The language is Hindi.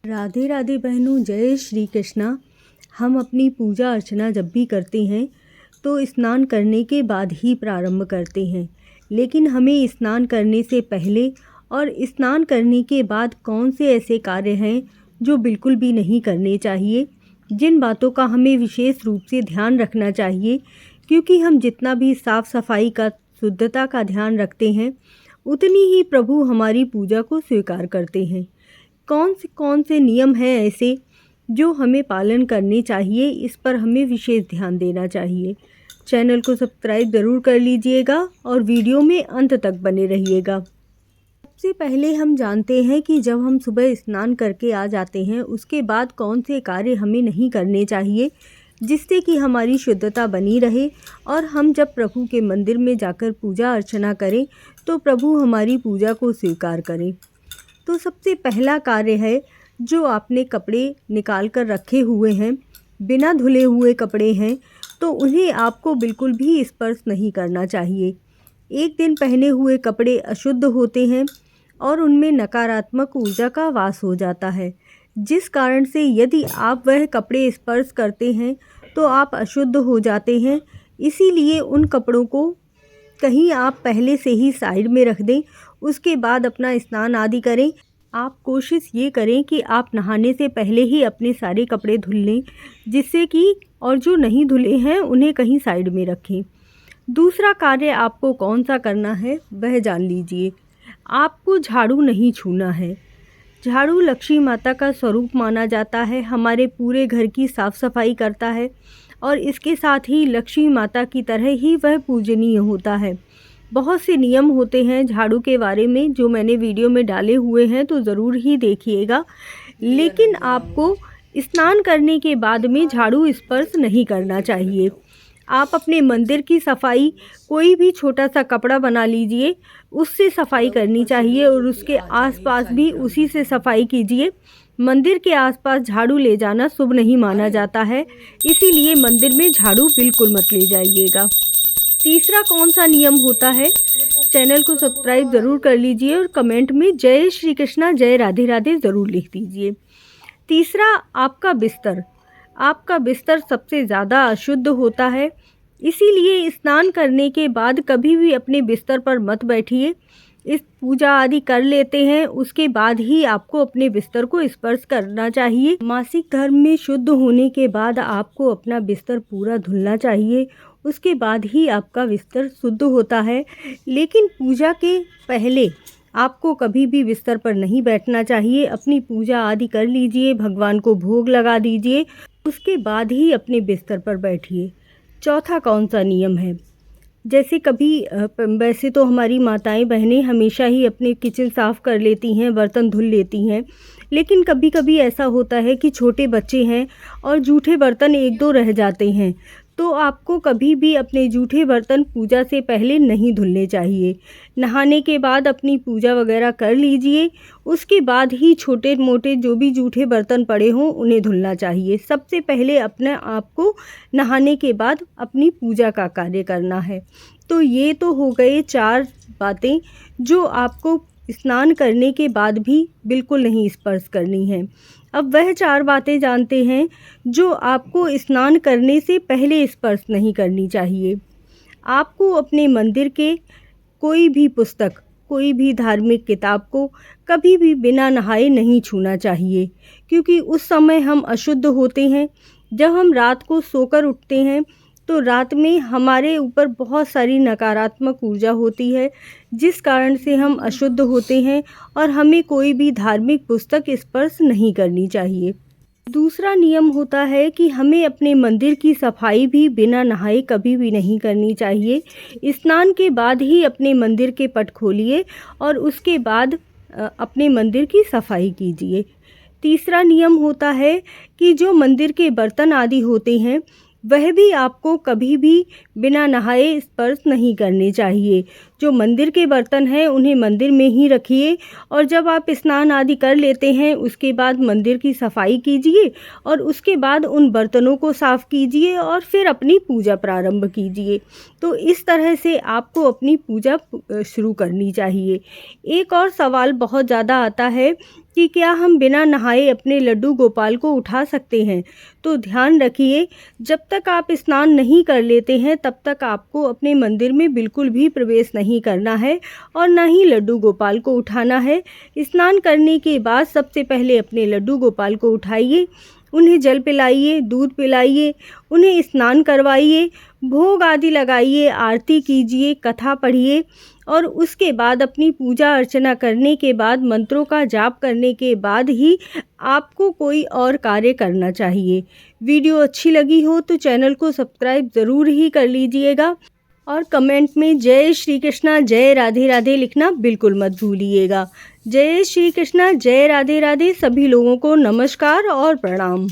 राधे राधे बहनों, जय श्री कृष्णा। हम अपनी पूजा अर्चना जब भी करते हैं तो स्नान करने के बाद ही प्रारंभ करते हैं, लेकिन हमें स्नान करने से पहले और स्नान करने के बाद कौन से ऐसे कार्य हैं जो बिल्कुल भी नहीं करने चाहिए, जिन बातों का हमें विशेष रूप से ध्यान रखना चाहिए, क्योंकि हम जितना भी साफ़ सफाई का, शुद्धता का ध्यान रखते हैं, उतनी ही प्रभु हमारी पूजा को स्वीकार करते हैं। कौन से नियम हैं ऐसे जो हमें पालन करने चाहिए, इस पर हमें विशेष ध्यान देना चाहिए। चैनल को सब्सक्राइब ज़रूर कर लीजिएगा और वीडियो में अंत तक बने रहिएगा। सबसे पहले हम जानते हैं कि जब हम सुबह स्नान करके आ जाते हैं, उसके बाद कौन से कार्य हमें नहीं करने चाहिए, जिससे कि हमारी शुद्धता बनी रहे और हम जब प्रभु के मंदिर में जाकर पूजा अर्चना करें तो प्रभु हमारी पूजा को स्वीकार करें। तो सबसे पहला कार्य है, जो आपने कपड़े निकाल कर रखे हुए हैं, बिना धुले हुए कपड़े हैं, तो उन्हें आपको बिल्कुल भी स्पर्श नहीं करना चाहिए। एक दिन पहने हुए कपड़े अशुद्ध होते हैं और उनमें नकारात्मक ऊर्जा का वास हो जाता है, जिस कारण से यदि आप वह कपड़े स्पर्श करते हैं तो आप अशुद्ध हो जाते हैं। इसीलिए उन कपड़ों को कहीं आप पहले से ही साइड में रख दें, उसके बाद अपना स्नान आदि करें। आप कोशिश ये करें कि आप नहाने से पहले ही अपने सारे कपड़े धुल लें, जिससे कि और जो नहीं धुले हैं उन्हें कहीं साइड में रखें। दूसरा कार्य आपको कौन सा करना है वह जान लीजिए। आपको झाड़ू नहीं छूना है। झाड़ू लक्ष्मी माता का स्वरूप माना जाता है, हमारे पूरे घर की साफ़ सफाई करता है और इसके साथ ही लक्ष्मी माता की तरह ही वह पूजनीय होता है। बहुत से नियम होते हैं झाड़ू के बारे में, जो मैंने वीडियो में डाले हुए हैं, तो ज़रूर ही देखिएगा। लेकिन आपको स्नान करने के बाद में झाड़ू स्पर्श नहीं करना चाहिए। आप अपने मंदिर की सफाई, कोई भी छोटा सा कपड़ा बना लीजिए, उससे सफाई करनी चाहिए और उसके आसपास भी उसी से सफाई कीजिए। मंदिर के आसपास झाड़ू ले जाना शुभ नहीं माना जाता है, इसीलिए मंदिर में झाड़ू बिल्कुल मत ले जाइएगा। तीसरा कौन सा नियम होता है, चैनल को सब्सक्राइब ज़रूर कर लीजिए और कमेंट में जय श्री कृष्णा, जय राधे राधे ज़रूर लिख दीजिए। तीसरा, आपका बिस्तर। आपका बिस्तर सबसे ज़्यादा अशुद्ध होता है, इसीलिए स्नान करने के बाद कभी भी अपने बिस्तर पर मत बैठिए। इस पूजा आदि कर लेते हैं, उसके बाद ही आपको अपने बिस्तर को स्पर्श करना चाहिए। मासिक धर्म में शुद्ध होने के बाद आपको अपना बिस्तर पूरा धुलना चाहिए, उसके बाद ही आपका बिस्तर शुद्ध होता है। लेकिन पूजा के पहले आपको कभी भी बिस्तर पर नहीं बैठना चाहिए। अपनी पूजा आदि कर लीजिए, भगवान को भोग लगा दीजिए, उसके बाद ही अपने बिस्तर पर बैठिए। चौथा कौन सा नियम है, जैसे कभी वैसे तो हमारी माताएं बहनें हमेशा ही अपने किचन साफ़ कर लेती हैं, बर्तन धुल लेती हैं, लेकिन कभी कभी ऐसा होता है कि छोटे बच्चे हैं और जूठे बर्तन एक दो रह जाते हैं, तो आपको कभी भी अपने जूठे बर्तन पूजा से पहले नहीं धुलने चाहिए। नहाने के बाद अपनी पूजा वगैरह कर लीजिए, उसके बाद ही छोटे मोटे जो भी जूठे बर्तन पड़े हों उन्हें धुलना चाहिए। सबसे पहले अपने आप को नहाने के बाद अपनी पूजा का कार्य करना है। तो ये तो हो गए 4 बातें जो आपको स्नान करने के बाद भी बिल्कुल नहीं स्पर्श करनी है। अब वह 4 बातें जानते हैं जो आपको स्नान करने से पहले स्पर्श नहीं करनी चाहिए। आपको अपने मंदिर के कोई भी पुस्तक, कोई भी धार्मिक किताब को कभी भी बिना नहाए नहीं छूना चाहिए, क्योंकि उस समय हम अशुद्ध होते हैं। जब हम रात को सोकर उठते हैं तो रात में हमारे ऊपर बहुत सारी नकारात्मक ऊर्जा होती है, जिस कारण से हम अशुद्ध होते हैं और हमें कोई भी धार्मिक पुस्तक स्पर्श नहीं करनी चाहिए। दूसरा नियम होता है कि हमें अपने मंदिर की सफाई भी बिना नहाए कभी भी नहीं करनी चाहिए। स्नान के बाद ही अपने मंदिर के पट खोलिए और उसके बाद अपने मंदिर की सफाई कीजिए। तीसरा नियम होता है कि जो मंदिर के बर्तन आदि होते हैं वह भी आपको कभी भी बिना नहाए स्पर्श नहीं करने चाहिए। जो मंदिर के बर्तन हैं उन्हें मंदिर में ही रखिए और जब आप स्नान आदि कर लेते हैं उसके बाद मंदिर की सफाई कीजिए और उसके बाद उन बर्तनों को साफ़ कीजिए और फिर अपनी पूजा प्रारंभ कीजिए। तो इस तरह से आपको अपनी पूजा शुरू करनी चाहिए। एक और सवाल बहुत ज़्यादा आता है कि क्या हम बिना नहाए अपने लड्डू गोपाल को उठा सकते हैं। तो ध्यान रखिए, जब तक आप स्नान नहीं कर लेते हैं तब तक आपको अपने मंदिर में बिल्कुल भी प्रवेश नहीं करना है और ना ही लड्डू गोपाल को उठाना है। स्नान करने के बाद सबसे पहले अपने लड्डू गोपाल को उठाइए, उन्हें जल पिलाइए, दूध पिलाइए, उन्हें स्नान करवाइए, भोग आदि लगाइए, आरती कीजिए, कथा पढ़िए और उसके बाद अपनी पूजा अर्चना करने के बाद मंत्रों का जाप करने के बाद ही आपको कोई और कार्य करना चाहिए। वीडियो अच्छी लगी हो तो चैनल को सब्सक्राइब ज़रूर ही कर लीजिएगा और कमेंट में जय श्री कृष्णा, जय राधे राधे लिखना बिल्कुल मत भूलिएगा। जय श्री कृष्णा, जय राधे राधे। सभी लोगों को नमस्कार और प्रणाम।